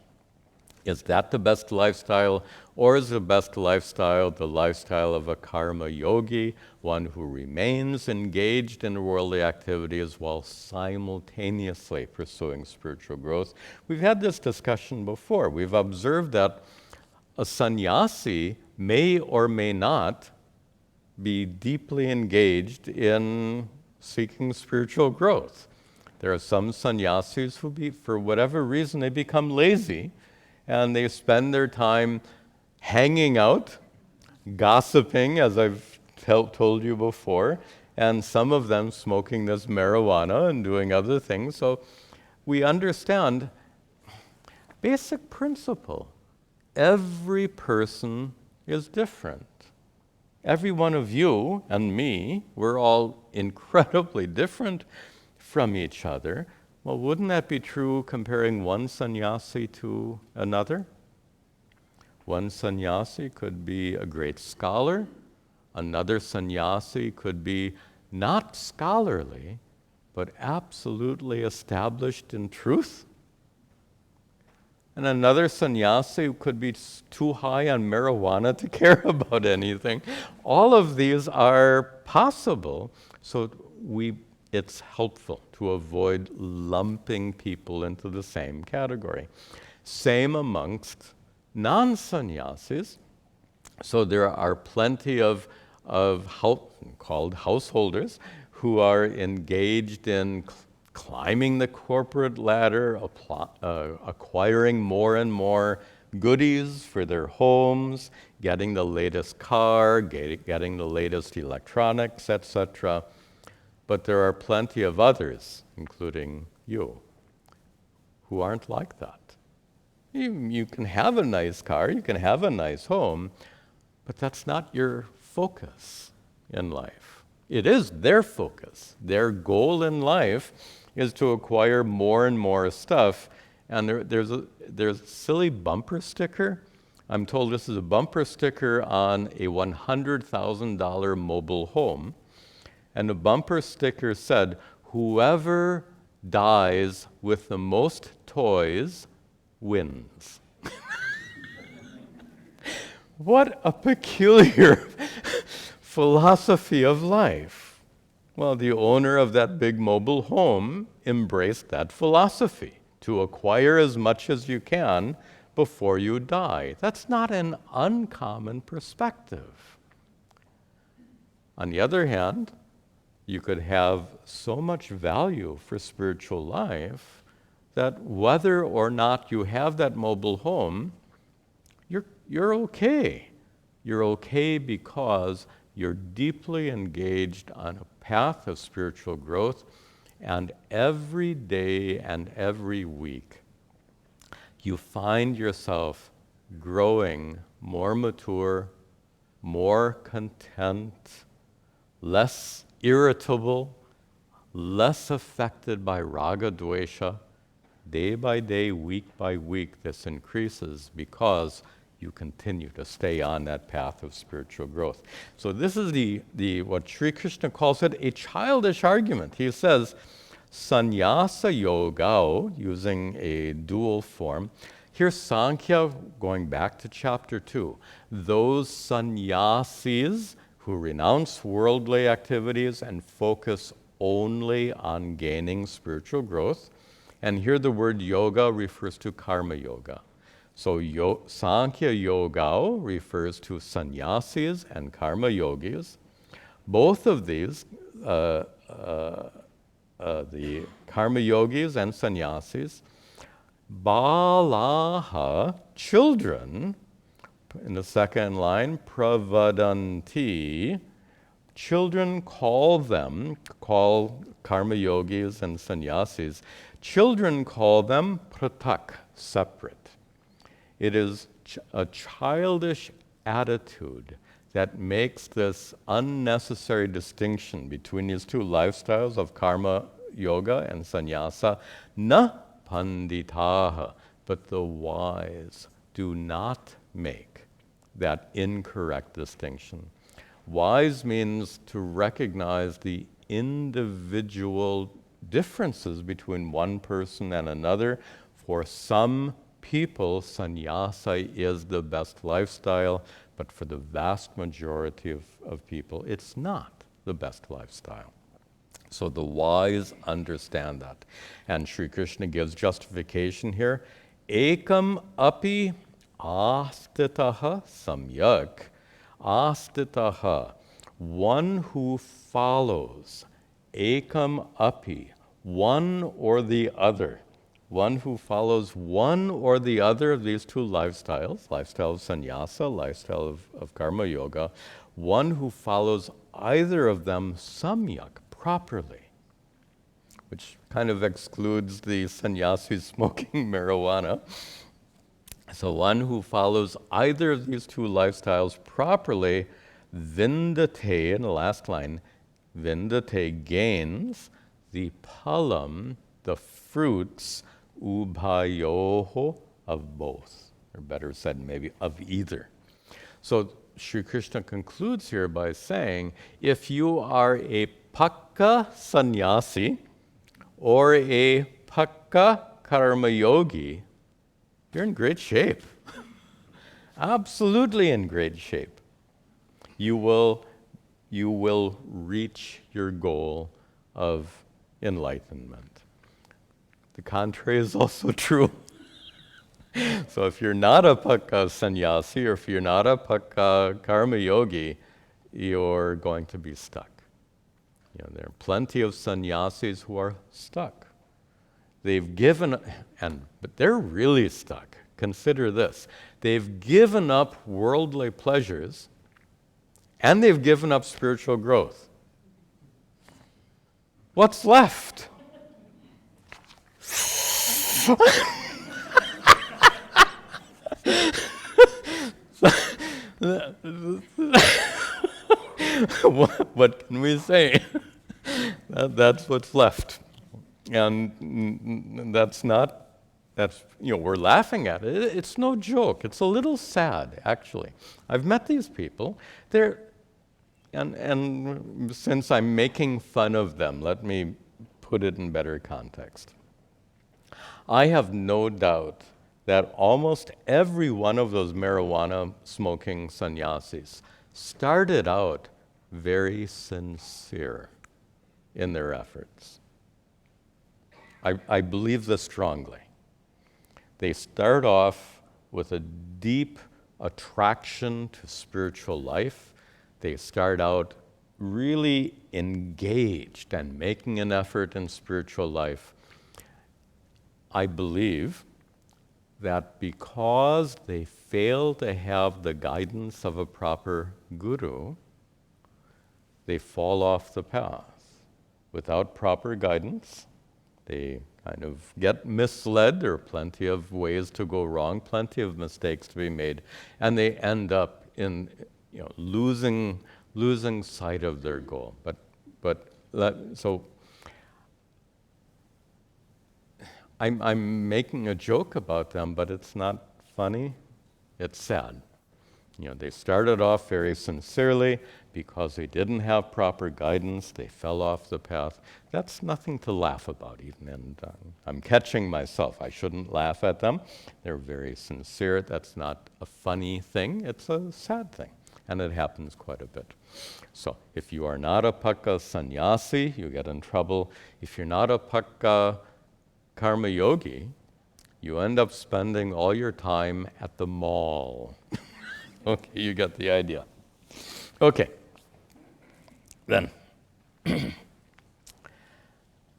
A: Is that the best lifestyle? Or is the best lifestyle the lifestyle of a karma yogi, one who remains engaged in worldly activities while simultaneously pursuing spiritual growth? We've had this discussion before. We've observed that a sannyasi may or may not be deeply engaged in seeking spiritual growth. There are some sannyasis who, for whatever reason, they become lazy and they spend their time hanging out, gossiping, as I've told you before, and some of them smoking this marijuana and doing other things. So we understand basic principle. Every person is different. every one of you and me, we're all incredibly different from each other. Well, wouldn't that be true comparing one sannyasi to another? One sannyasi could be a great scholar. Another sannyasi could be not scholarly, but absolutely established in truth. And another sannyasi could be too high on marijuana to care about anything. All of these are possible, so it's helpful to avoid lumping people into the same category. Same amongst non-sannyasis. So there are plenty of called householders who are engaged in climbing the corporate ladder, acquiring more and more goodies for their homes, getting the latest car, getting the latest electronics, etc. But there are plenty of others, including you, who aren't like that. You can have a nice car, you can have a nice home, but that's not your focus in life. It is their focus. Their goal in life is to acquire more and more stuff. And there's a silly bumper sticker. I'm told this is a bumper sticker on a $100,000 mobile home. And the bumper sticker said, "Whoever dies with the most toys wins." What a peculiar philosophy of life. Well, the owner of that big mobile home embraced that philosophy, to acquire as much as you can before you die. That's not an uncommon perspective. On the other hand, you could have so much value for spiritual life that whether or not you have that mobile home, you're okay. You're okay because you're deeply engaged on a path of spiritual growth, and every day and every week, you find yourself growing more mature, more content, less irritable, less affected by raga dvesha. Day by day, week by week, this increases because you continue to stay on that path of spiritual growth. So this is the what Sri Krishna calls it a childish argument. He says, sannyasa yoga, using a dual form. Here's Sankhya, going back to chapter 2. Those sannyasis who renounce worldly activities and focus only on gaining spiritual growth. And here the word yoga refers to karma yoga. So Sankhya Yoga refers to sannyasis and karma yogis. Both of these, the karma yogis and sannyasis, balaha, children, in the second line, pravadanti, children call karma yogis and sannyasis, children call them pratak, separate. It is a childish attitude that makes this unnecessary distinction between these two lifestyles of karma yoga and sannyasa, na panditaha, but the wise do not make that incorrect distinction. Wise means to recognize the individual differences between one person and another. For some people, sannyasa is the best lifestyle, but for the vast majority of people, it's not the best lifestyle. So the wise understand that. And Sri Krishna gives justification here. Ekam api astitaha samyak. Astitaha, one who follows. Ekam api, one or the other. One who follows one or the other of these two lifestyles, lifestyle of sannyasa, lifestyle of karma yoga, one who follows either of them samyak, properly, which kind of excludes the sannyasis smoking marijuana. So one who follows either of these two lifestyles properly, vindate, in the last line, vindate gains the phalam, the fruits, ubhayoho, of both, or better said, maybe of either. So Sri Krishna concludes here by saying, if you are a pakka sannyasi or a pakka karma yogi, you're in great shape. Absolutely in great shape. You will reach your goal of enlightenment. The contrary is also true. So if you're not a pakka sannyasi or if you're not a pakka karma yogi, you're going to be stuck. There are plenty of sannyasis who are stuck. They've given, but they're really stuck. Consider this. They've given up worldly pleasures and they've given up spiritual growth. What's left? What can we say? That's what's left. And we're laughing at it. It's no joke. It's a little sad, actually. I've met these people. And since I'm making fun of them, let me put it in better context. I have no doubt that almost every one of those marijuana smoking sannyasis started out very sincere in their efforts. I believe this strongly. They start off with a deep attraction to spiritual life. They start out really engaged and making an effort in spiritual life. I believe that because they fail to have the guidance of a proper guru, they fall off the path. Without proper guidance, they kind of get misled. There are plenty of ways to go wrong, plenty of mistakes to be made, and they end up in losing sight of their goal. So I'm making a joke about them, but it's not funny. It's sad. They started off very sincerely. Because they didn't have proper guidance, they fell off the path. That's nothing to laugh about even. And I'm catching myself. I shouldn't laugh at them. They're very sincere. That's not a funny thing. It's a sad thing. And it happens quite a bit. So if you are not a pakka sannyasi, you get in trouble. If you're not a pakka karma yogi, you end up spending all your time at the mall. Okay, you get the idea. Okay. Then,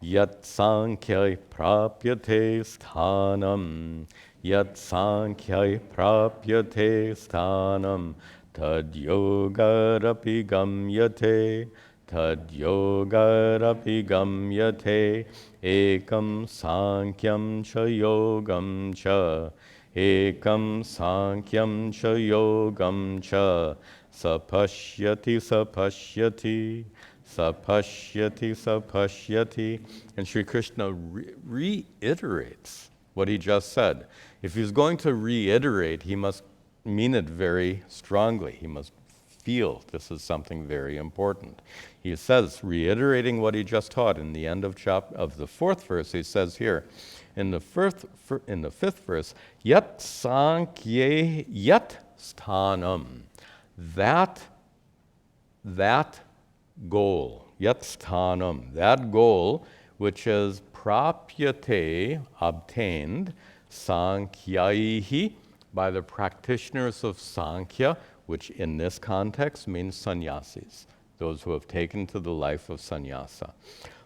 A: yat sankhya prapyate sthanam, yat sankhya prapyate sthanam, tad yogarapi gamyate, ekam sankyam cha yogam cha, ekam sankyam cha yogam cha, sapashyati, sapashyati. And Sri Krishna reiterates what he just said. If he's going to reiterate, he must mean it very strongly. He must feel this is something very important. He says, reiterating what he just taught in the end of the fourth verse, he says here, in the fifth verse, yat sankhye yat sthanam. That goal, yat sthanam, that goal which is prapyate, obtained, sankhyahi, by the practitioners of Sankhya, which in this context means sannyasis, those who have taken to the life of sannyasa.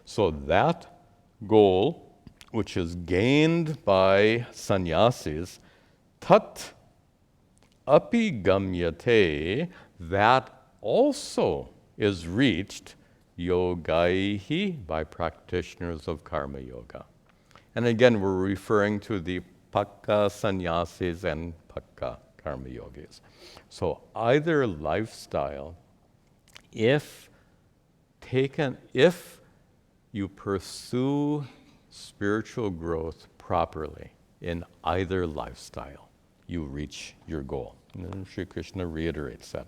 A: So that goal, which is gained by sannyasis, tat apigamyate, that also is reached yogaihi, by practitioners of karma yoga. And again, we're referring to the pakka sannyasis and pakka karma yogis. So either lifestyle if you pursue spiritual growth properly in either lifestyle, you reach your goal. And then Sri Krishna reiterates that.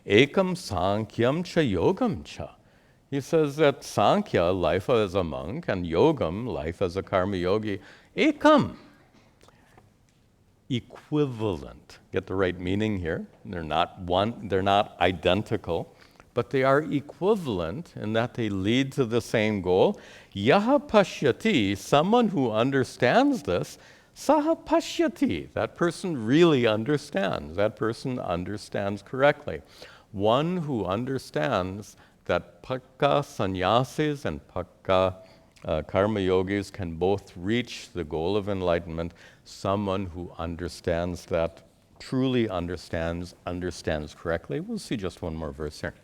A: Ekam sankyam cha yogam cha. He says that Sankhya, life as a monk, and Yogam, life as a karma yogi, ekam, equivalent. Get the right meaning here. They're not identical, but they are equivalent in that they lead to the same goal. Yaha pashyati, someone who understands this, saha pashyati, that person really understands. That person understands correctly. One who understands that pakka sannyasis and pakka karma yogis can both reach the goal of enlightenment. Someone who understands that, truly understands correctly. We'll see just one more verse here.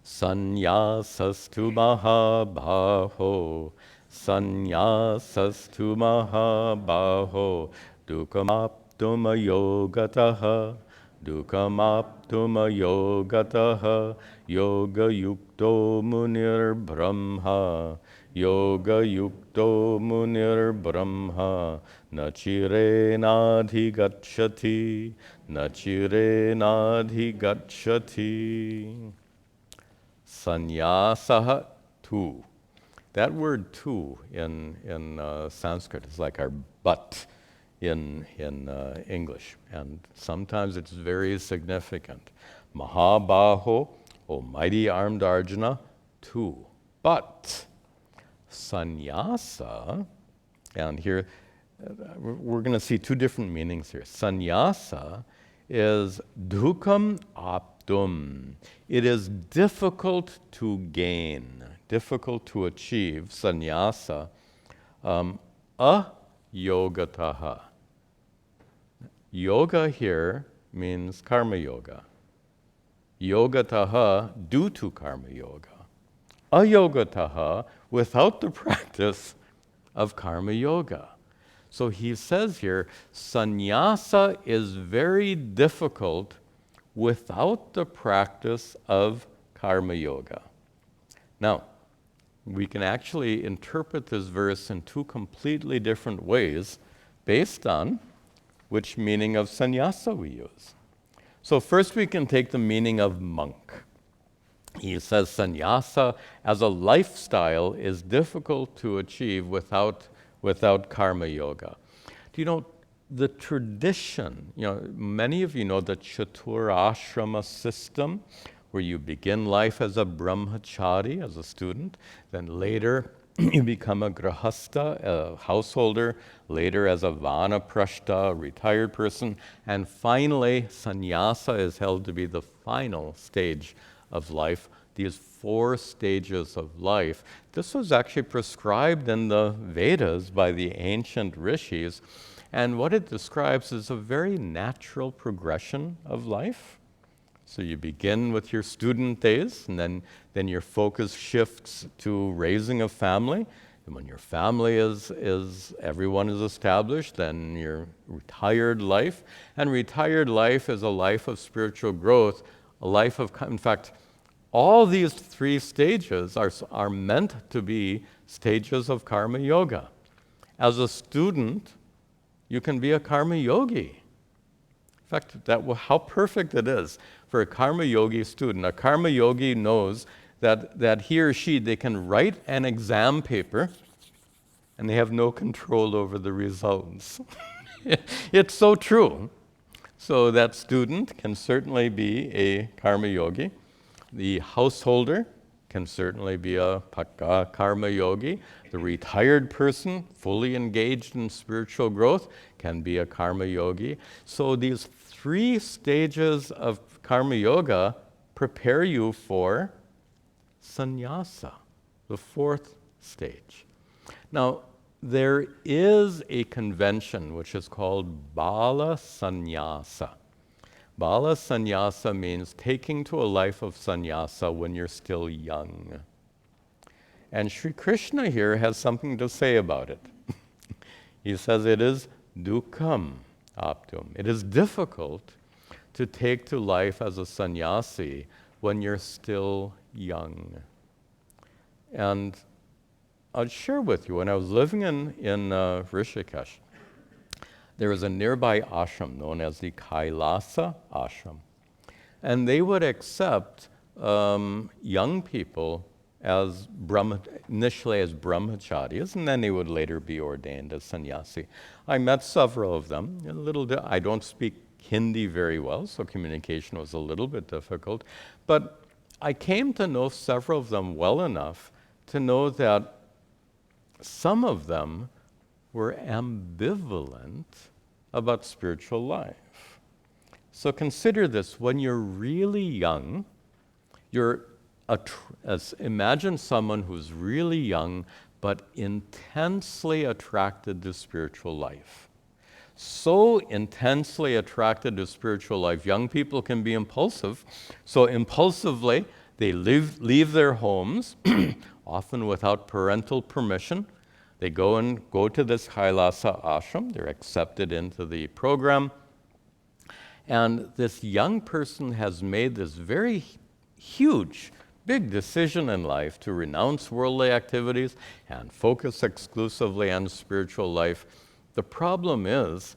A: Sannyasastu mahabhaho, sannyasastu mahabhaho, dukkhamaptuma yogataha, dukkhamaptuma yogataha, yoga yukto munir brahma, yoga yukto munir brahma, nachire gacchati, nachire gacchati. Sannyasaha tu. That word tu in Sanskrit is like our but in English, and sometimes it's very significant. Mahabaho, O mighty armed Arjuna, tu. But sannyasa, and here we're going to see two different meanings here. Sannyasa is dukkham aptum. It is difficult to gain, difficult to achieve, sannyasa, ayogataha. Yoga here means karma yoga. Yogataha, due to karma yoga. Ayogataha, without the practice of karma yoga. So he says here, sannyasa is very difficult without the practice of karma yoga. Now, we can actually interpret this verse in two completely different ways based on which meaning of sannyasa we use. So first we can take the meaning of monk. He says sannyasa as a lifestyle is difficult to achieve without karma yoga. Do you know, the tradition, many of you know the chaturashrama system, where you begin life as a brahmachari, as a student, then later you become a grahastha, a householder, later as a vanaprashta, a retired person, and finally sannyasa is held to be the final stage of life. These 4 stages of life. This was actually prescribed in the Vedas by the ancient rishis, and what it describes is a very natural progression of life. So you begin with your student days, and then your focus shifts to raising a family. And when your family everyone is established, then your retired life. And retired life is a life of spiritual growth, a life of, in fact, all these 3 stages are meant to be stages of karma yoga. As a student, you can be a karma yogi. In fact, how perfect it is for a karma yogi student. A karma yogi knows that he or she, they can write an exam paper and they have no control over the results. It's so true. So that student can certainly be a karma yogi. The householder can certainly be a pakka karma yogi. The retired person, fully engaged in spiritual growth, can be a karma yogi. So these 3 stages of karma yoga prepare you for sannyasa, the 4th stage. Now, there is a convention which is called bala sannyasa. Bala sannyasa means taking to a life of sannyasa when you're still young. And Sri Krishna here has something to say about it. He says it is dukkham aptum. It is difficult to take to life as a sannyasi when you're still young. And I'll share with you, when I was living in Rishikesh, there was a nearby ashram known as the Kailasa ashram. And they would accept young people as initially as brahmacharis, and then they would later be ordained as sannyasi. I met several of them. I don't speak Hindi very well, so communication was a little bit difficult. But I came to know several of them well enough to know that some of them were ambivalent about spiritual life. So consider this: when you're really young, imagine someone who's really young but intensely attracted to spiritual life. So intensely attracted to spiritual life, young people can be impulsive. So impulsively, they leave their homes, often without parental permission. They go to this Kailasa ashram. They're accepted into the program. And this young person has made this very huge, big decision in life to renounce worldly activities and focus exclusively on spiritual life. The problem is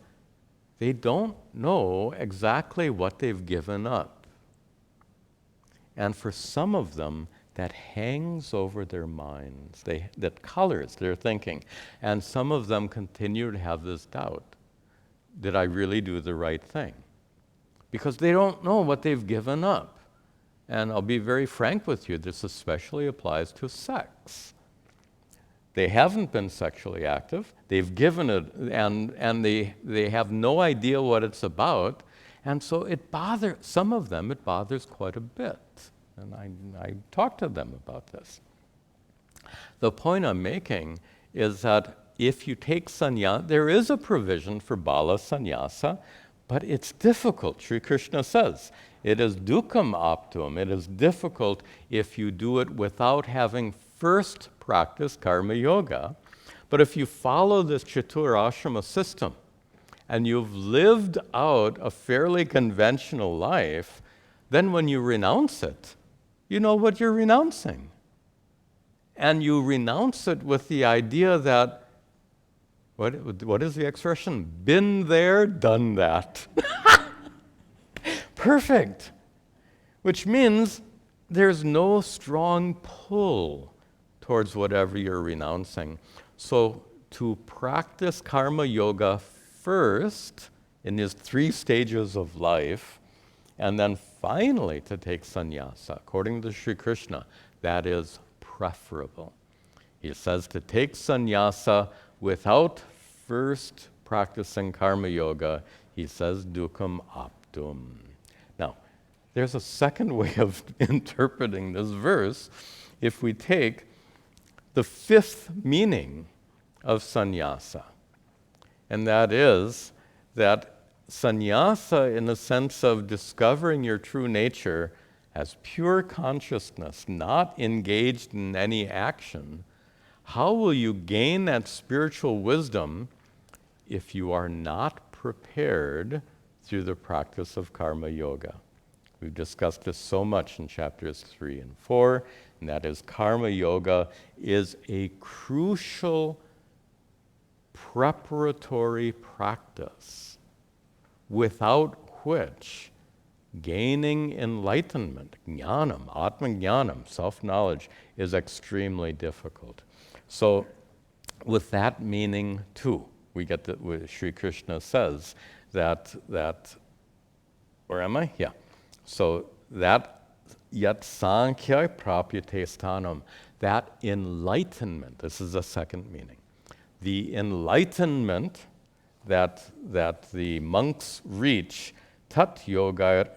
A: they don't know exactly what they've given up. And for some of them, that hangs over their minds, that colors their thinking. And some of them continue to have this doubt. Did I really do the right thing? Because they don't know what they've given up. And I'll be very frank with you, this especially applies to sex. They haven't been sexually active. They've given it, and they have no idea what it's about. And so some of them, it bothers quite a bit. And I talk to them about this. The point I'm making is that if you take sannyasa, there is a provision for bala sannyasa, but it's difficult. Sri Krishna says, it is dukkam aptum. It is difficult if you do it without having first practiced karma yoga. But if you follow this chaturashrama system and you've lived out a fairly conventional life, then when you renounce it, you know what you're renouncing. And you renounce it with the idea that, what is the expression? Been there, done that. Perfect. Which means there's no strong pull towards whatever you're renouncing. So to practice karma yoga first in these 3 stages of life, and then finally to take sannyasa, according to Sri Krishna, that is preferable. He says to take sannyasa without first practicing karma yoga, he says dukkam aptum. Now, there's a second way of interpreting this verse. If we take the 5th meaning of sannyasa, and that is that sannyasa, in the sense of discovering your true nature as pure consciousness, not engaged in any action, how will you gain that spiritual wisdom if you are not prepared through the practice of karma yoga? We've discussed this so much in chapters 3 and 4, and that is karma yoga is a crucial preparatory practice without which gaining enlightenment, jnanam, atma-jnanam, self-knowledge, is extremely difficult. So with that meaning too, we get that Sri Krishna says that, where am I? Yeah. So that yat sankhya prapyate sthanam, that enlightenment, this is the second meaning. The enlightenment that the monks reach, tat yoga,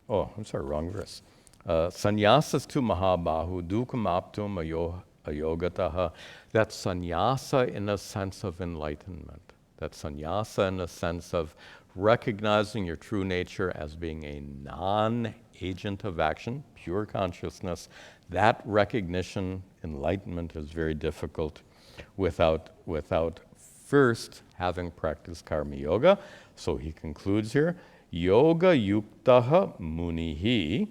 A: wrong verse. Sannyasas tu mahabahu dukkam aptum ayogataha. That sannyasa in a sense of enlightenment. That sannyasa in a sense of recognizing your true nature as being a non-agent of action, pure consciousness. That recognition, enlightenment, is very difficult without first having practiced karma yoga. So he concludes here, yoga yuktaha munihi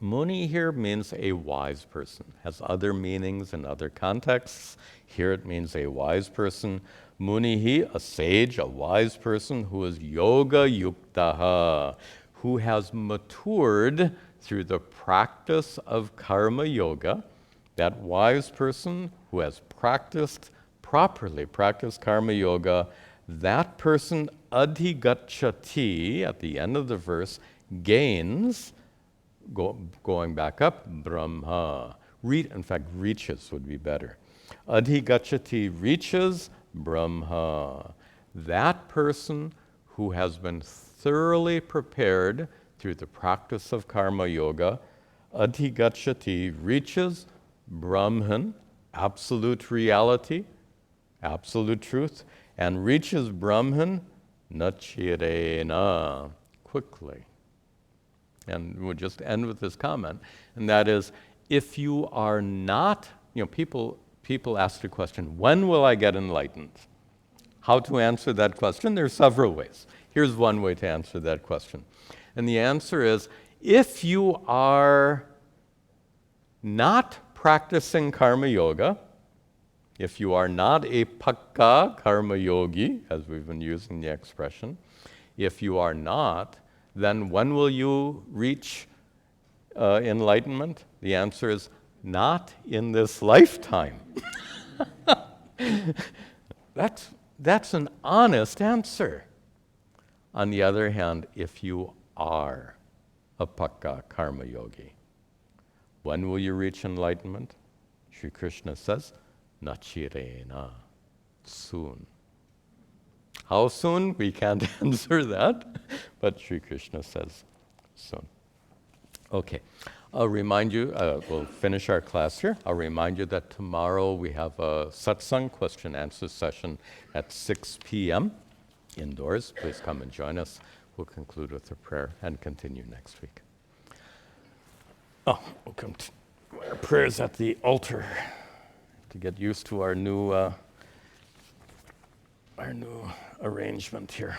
A: Muni here means a wise person. Has other meanings in other contexts. Here it means a wise person. Munihi, a sage, a wise person who is yoga yuktaha, who has matured through the practice of karma yoga. That wise person who has properly practiced karma yoga, that person adhigacchati, at the end of the verse, gains, going back up, Brahma. In fact, reaches would be better. Adhigacchati, reaches Brahma. That person who has been thoroughly prepared through the practice of karma yoga, adhigacchati, reaches Brahman, absolute reality, absolute truth, and reaches Brahman nachirena, quickly. And we'll just end with this comment, and that is, if you are not, people ask the question, when will I get enlightened? How to answer that question? There are several ways. Here's one way to answer that question. And the answer is, if you are not practicing karma yoga, if you are not a pakka karma yogi, as we've been using the expression, if you are not, then when will you reach enlightenment? The answer is not in this lifetime. That's an honest answer. On the other hand, if you are a pakka karma yogi, when will you reach enlightenment? Sri Krishna says, nachirena, soon. How soon? We can't answer that, but Sri Krishna says soon. Okay, I'll remind you, we'll finish our class here. I'll remind you that tomorrow we have a satsang question-answer session at 6 p.m. indoors. Please come and join us. We'll conclude with a prayer and continue next week. We'll come to our prayers at the altar to get used to our new arrangement here.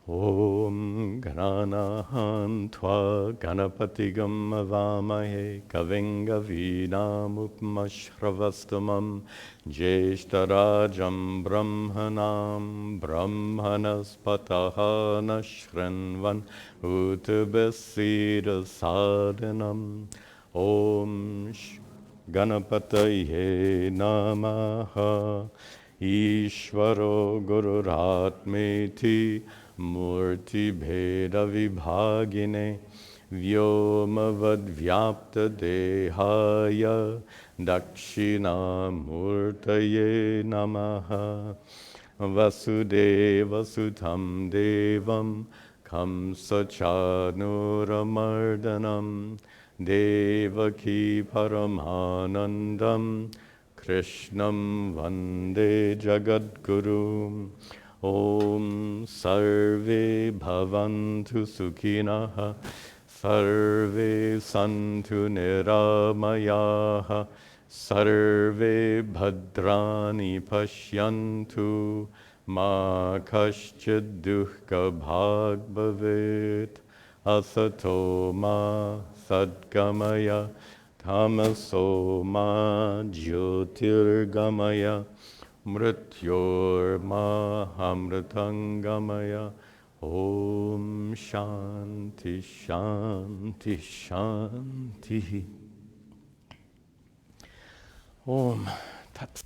A: Om Gananahan Tva Ganapatigam Avamahe Kavinga Vinam Upmashravastamam Jeshtarajam Brahmanam Brahmanaspataha Nashranvan Uttabasira Sadhanam Om Ganapataye Namaha Ishvaro Gururatmeti Murti Bheda Vibhagine Vyomavad Vyapta Dehaya Dakshina Murtaye Namaha Vasudeva Sutam Devam Kamsa Chanuramardhanam Devaki Paramanandam Krishnam Vande Jagadguru. Om Sarve Bhavantu Sukhinaha Sarve Santu Niramayaha Sarve Bhadrani Pashyantu Ma Kaschid Dukkha Bhag Bhavet Asato Ma Sadgamaya Tamaso Ma Jyotirgamaya Mrityor Mahamritangamaya. Om Shanti Shanti Shanti. Om Tat